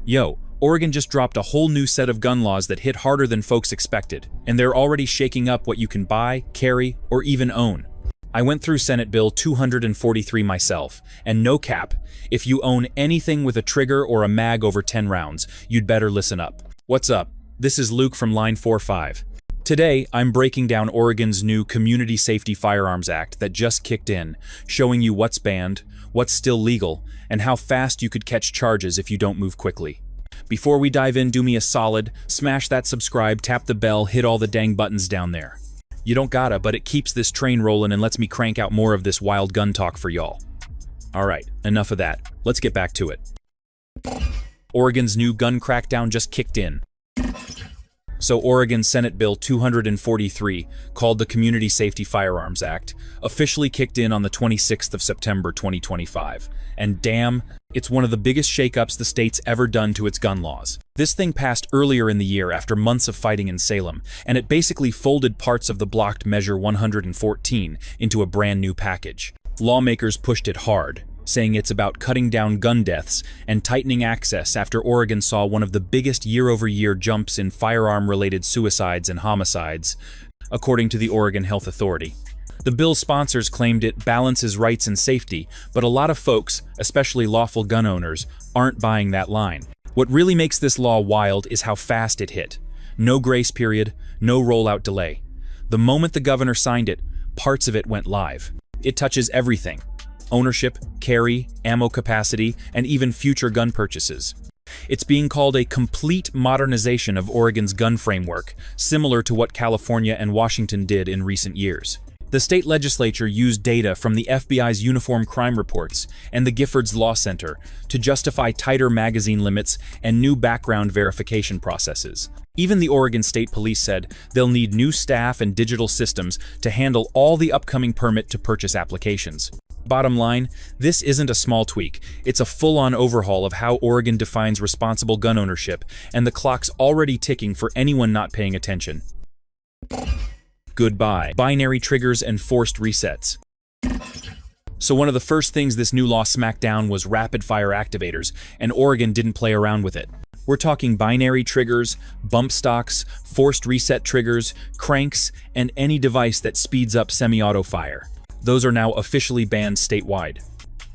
Yo, Oregon just dropped a whole new set of gun laws that hit harder than folks expected, and they're already shaking up what you can buy, carry, or even own. I went through Senate Bill 243 myself, and no cap, if you own anything with a trigger or a mag over 10 rounds, you'd better listen up. What's up? This is Luke from Line 45. Today, I'm breaking down Oregon's new Community Safety Firearms Act that just kicked in, showing you what's banned, what's still legal, and how fast you could catch charges if you don't move quickly. Before we dive in, do me a solid, smash that subscribe, tap the bell, hit all the dang buttons down there. You don't gotta, but it keeps this train rolling and lets me crank out more of this wild gun talk for y'all. Alright, enough of that. Let's get back to it. Oregon's new gun crackdown just kicked in. So Oregon Senate Bill 243, called the Community Safety Firearms Act, officially kicked in on the 26th of September 2025. And damn, it's one of the biggest shakeups the state's ever done to its gun laws. This thing passed earlier in the year after months of fighting in Salem, and it basically folded parts of the blocked Measure 114 into a brand new package. Lawmakers pushed it hard, saying it's about cutting down gun deaths and tightening access after Oregon saw one of the biggest year-over-year jumps in firearm-related suicides and homicides, according to the Oregon Health Authority. The bill's sponsors claimed it balances rights and safety, but a lot of folks, especially lawful gun owners, aren't buying that line. What really makes this law wild is how fast it hit. No grace period, no rollout delay. The moment the governor signed it, parts of it went live. It touches everything: ownership, carry, ammo capacity, and even future gun purchases. It's being called a complete modernization of Oregon's gun framework, similar to what California and Washington did in recent years. The state legislature used data from the FBI's Uniform Crime Reports and the Giffords Law Center to justify tighter magazine limits and new background verification processes. Even the Oregon State Police said they'll need new staff and digital systems to handle all the upcoming permit-to-purchase applications. Bottom line, this isn't a small tweak. It's a full-on overhaul of how Oregon defines responsible gun ownership, and the clock's already ticking for anyone not paying attention. Goodbye. Binary triggers and forced resets. So one of the first things this new law smacked down was rapid-fire activators, and Oregon didn't play around with it. We're talking binary triggers, bump stocks, forced reset triggers, cranks, and any device that speeds up semi-auto fire. Those are now officially banned statewide.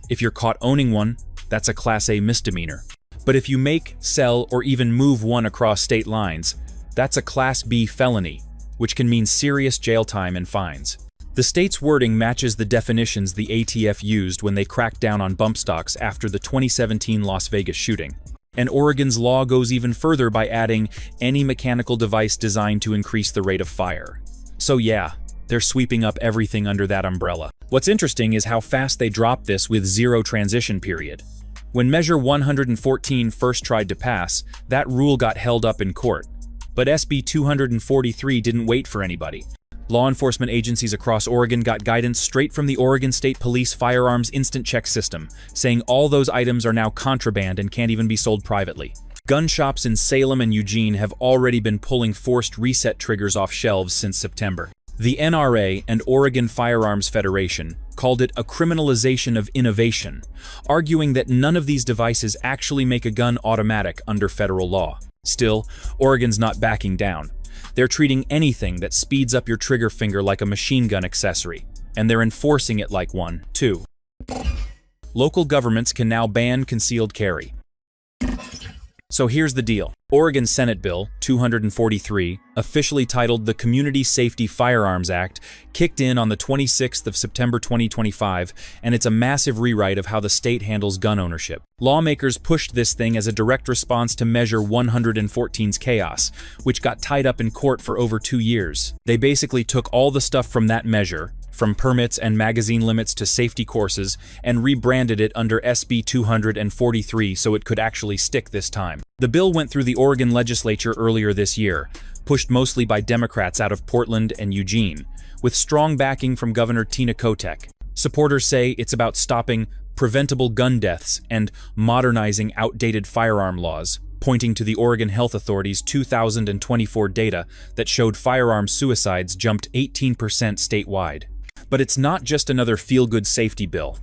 If you're caught owning one, that's a Class A misdemeanor. But if you make, sell, or even move one across state lines, that's a Class B felony, which can mean serious jail time and fines. The state's wording matches the definitions the ATF used when they cracked down on bump stocks after the 2017 Las Vegas shooting. And Oregon's law goes even further by adding any mechanical device designed to increase the rate of fire. So yeah, they're sweeping up everything under that umbrella. What's interesting is how fast they dropped this with zero transition period. When Measure 114 first tried to pass, that rule got held up in court. But SB 243 didn't wait for anybody. Law enforcement agencies across Oregon got guidance straight from the Oregon State Police Firearms Instant Check System, saying all those items are now contraband and can't even be sold privately. Gun shops in Salem and Eugene have already been pulling forced reset triggers off shelves since September. The NRA and Oregon Firearms Federation called it a criminalization of innovation, arguing that none of these devices actually make a gun automatic under federal law. Still, Oregon's not backing down. They're treating anything that speeds up your trigger finger like a machine gun accessory, and they're enforcing it like one, too. Local governments can now ban concealed carry. So here's the deal. Oregon Senate Bill 243, officially titled the Community Safety Firearms Act, kicked in on the 26th of September 2025, and it's a massive rewrite of how the state handles gun ownership. Lawmakers pushed this thing as a direct response to Measure 114's chaos, which got tied up in court for over 2 years. They basically took all the stuff from that measure, from permits and magazine limits to safety courses, and rebranded it under SB 243 so it could actually stick this time. The bill went through the Oregon legislature earlier this year, pushed mostly by Democrats out of Portland and Eugene, with strong backing from Governor Tina Kotek. Supporters say it's about stopping preventable gun deaths and modernizing outdated firearm laws, pointing to the Oregon Health Authority's 2024 data that showed firearm suicides jumped 18% statewide. But it's not just another feel-good safety bill.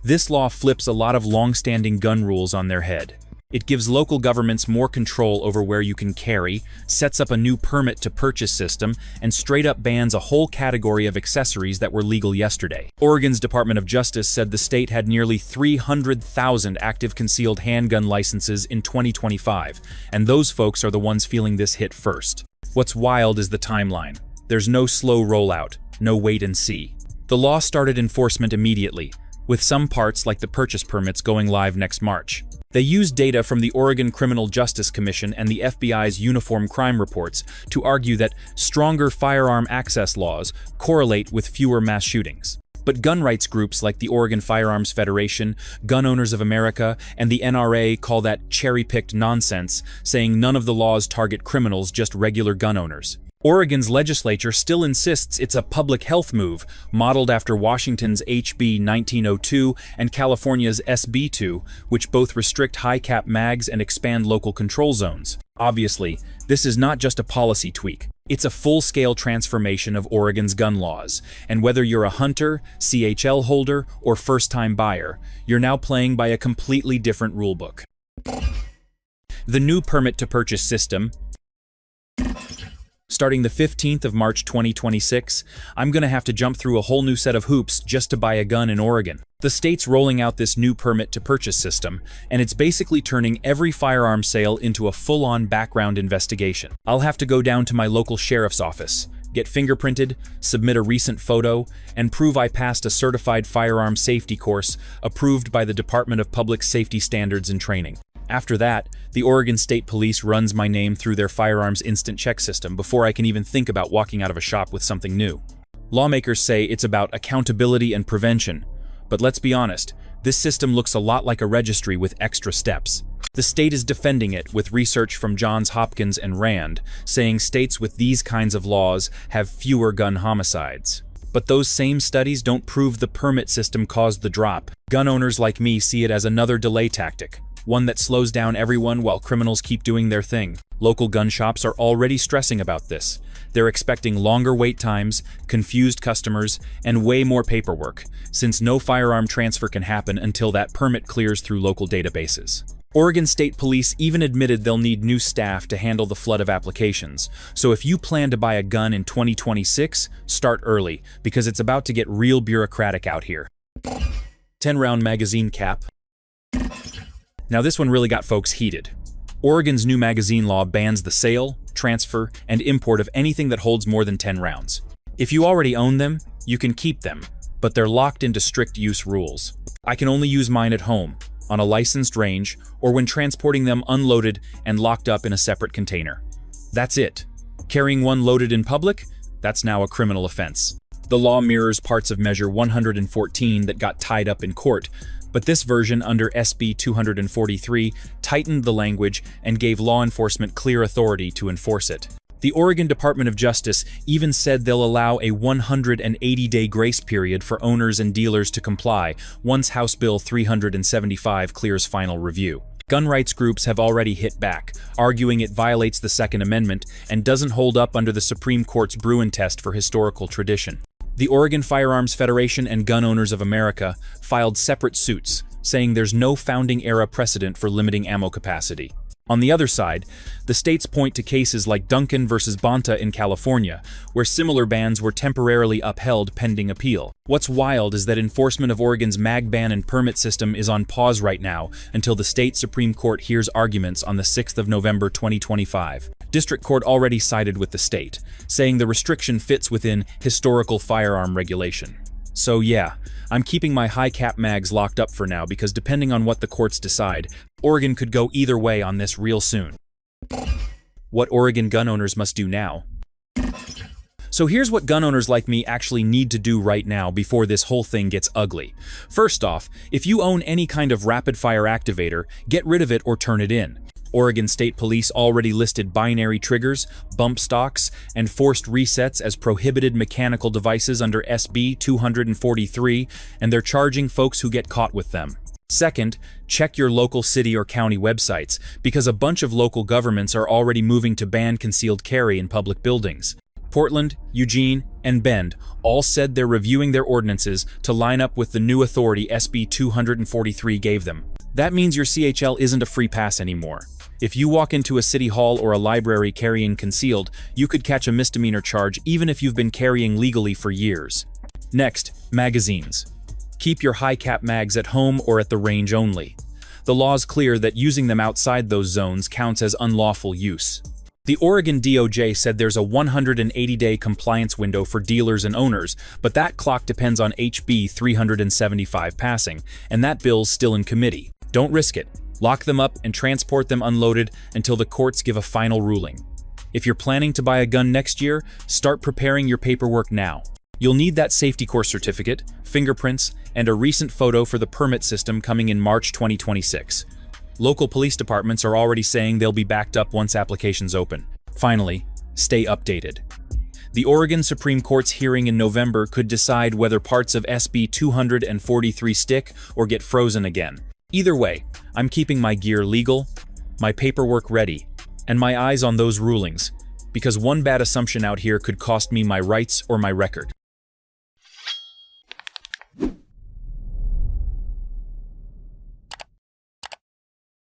This law flips a lot of long-standing gun rules on their head. It gives local governments more control over where you can carry, sets up a new permit to purchase system, and straight up bans a whole category of accessories that were legal yesterday. Oregon's Department of Justice said the state had nearly 300,000 active concealed handgun licenses in 2025, and those folks are the ones feeling this hit first. What's wild is the timeline. There's no slow rollout, no wait and see. The law started enforcement immediately, with some parts like the purchase permits going live next March. They used data from the Oregon Criminal Justice Commission and the FBI's uniform crime reports to argue that stronger firearm access laws correlate with fewer mass shootings. But gun rights groups like the Oregon Firearms Federation, Gun Owners of America, and the NRA call that cherry-picked nonsense, saying none of the laws target criminals, just regular gun owners. Oregon's legislature still insists it's a public health move, modeled after Washington's HB 1902 and California's SB 2, which both restrict high-cap mags and expand local control zones. Obviously, this is not just a policy tweak. It's a full-scale transformation of Oregon's gun laws, and whether you're a hunter, CHL holder, or first-time buyer, you're now playing by a completely different rulebook. The new permit-to-purchase system, starting the 15th of March 2026, I'm gonna have to jump through a whole new set of hoops just to buy a gun in Oregon. The state's rolling out this new permit-to-purchase system, and it's basically turning every firearm sale into a full-on background investigation. I'll have to go down to my local sheriff's office, get fingerprinted, submit a recent photo, and prove I passed a certified firearm safety course approved by the Department of Public Safety Standards and Training. After that, the Oregon State Police runs my name through their firearms instant check system before I can even think about walking out of a shop with something new. Lawmakers say it's about accountability and prevention, but let's be honest, this system looks a lot like a registry with extra steps. The state is defending it with research from Johns Hopkins and Rand, saying states with these kinds of laws have fewer gun homicides. But those same studies don't prove the permit system caused the drop. Gun owners like me see it as another delay tactic, one that slows down everyone while criminals keep doing their thing. Local gun shops are already stressing about this. They're expecting longer wait times, confused customers, and way more paperwork, since no firearm transfer can happen until that permit clears through local databases. Oregon State Police even admitted they'll need new staff to handle the flood of applications. So if you plan to buy a gun in 2026, start early, because it's about to get real bureaucratic out here. 10-round magazine cap. Now this one really got folks heated. Oregon's new magazine law bans the sale, transfer, and import of anything that holds more than 10 rounds. If you already own them, you can keep them, but they're locked into strict use rules. I can only use mine at home, on a licensed range, or when transporting them unloaded and locked up in a separate container. That's it. Carrying one loaded in public? That's now a criminal offense. The law mirrors parts of Measure 114 that got tied up in court, but this version under SB 243 tightened the language and gave law enforcement clear authority to enforce it. The Oregon Department of Justice even said they'll allow a 180-day grace period for owners and dealers to comply once House Bill 375 clears final review. Gun rights groups have already hit back, arguing it violates the Second Amendment and doesn't hold up under the Supreme Court's Bruin test for historical tradition. The Oregon Firearms Federation and Gun Owners of America filed separate suits, saying there's no founding-era precedent for limiting ammo capacity. On the other side, the states point to cases like Duncan versus Bonta in California, where similar bans were temporarily upheld pending appeal. What's wild is that enforcement of Oregon's mag ban and permit system is on pause right now until the state Supreme Court hears arguments on the 6th of November 2025. District Court already sided with the state, saying the restriction fits within historical firearm regulation. So yeah, I'm keeping my high-cap mags locked up for now because depending on what the courts decide, Oregon could go either way on this real soon. What Oregon gun owners must do now. So here's what gun owners like me actually need to do right now before this whole thing gets ugly. First off, if you own any kind of rapid-fire activator, get rid of it or turn it in. Oregon State Police already listed binary triggers, bump stocks, and forced resets as prohibited mechanical devices under SB 243, and they're charging folks who get caught with them. Second, check your local city or county websites, because a bunch of local governments are already moving to ban concealed carry in public buildings. Portland, Eugene, and Bend all said they're reviewing their ordinances to line up with the new authority SB 243 gave them. That means your CHL isn't a free pass anymore. If you walk into a city hall or a library carrying concealed, you could catch a misdemeanor charge even if you've been carrying legally for years. Next, magazines. Keep your high-cap mags at home or at the range only. The law's clear that using them outside those zones counts as unlawful use. The Oregon DOJ said there's a 180-day compliance window for dealers and owners, but that clock depends on HB 375 passing, and that bill's still in committee. Don't risk it. Lock them up and transport them unloaded until the courts give a final ruling. If you're planning to buy a gun next year, start preparing your paperwork now. You'll need that safety course certificate, fingerprints, and a recent photo for the permit system coming in March 2026. Local police departments are already saying they'll be backed up once applications open. Finally, stay updated. The Oregon Supreme Court's hearing in November could decide whether parts of SB 243 stick or get frozen again. Either way, I'm keeping my gear legal, my paperwork ready, and my eyes on those rulings, because one bad assumption out here could cost me my rights or my record.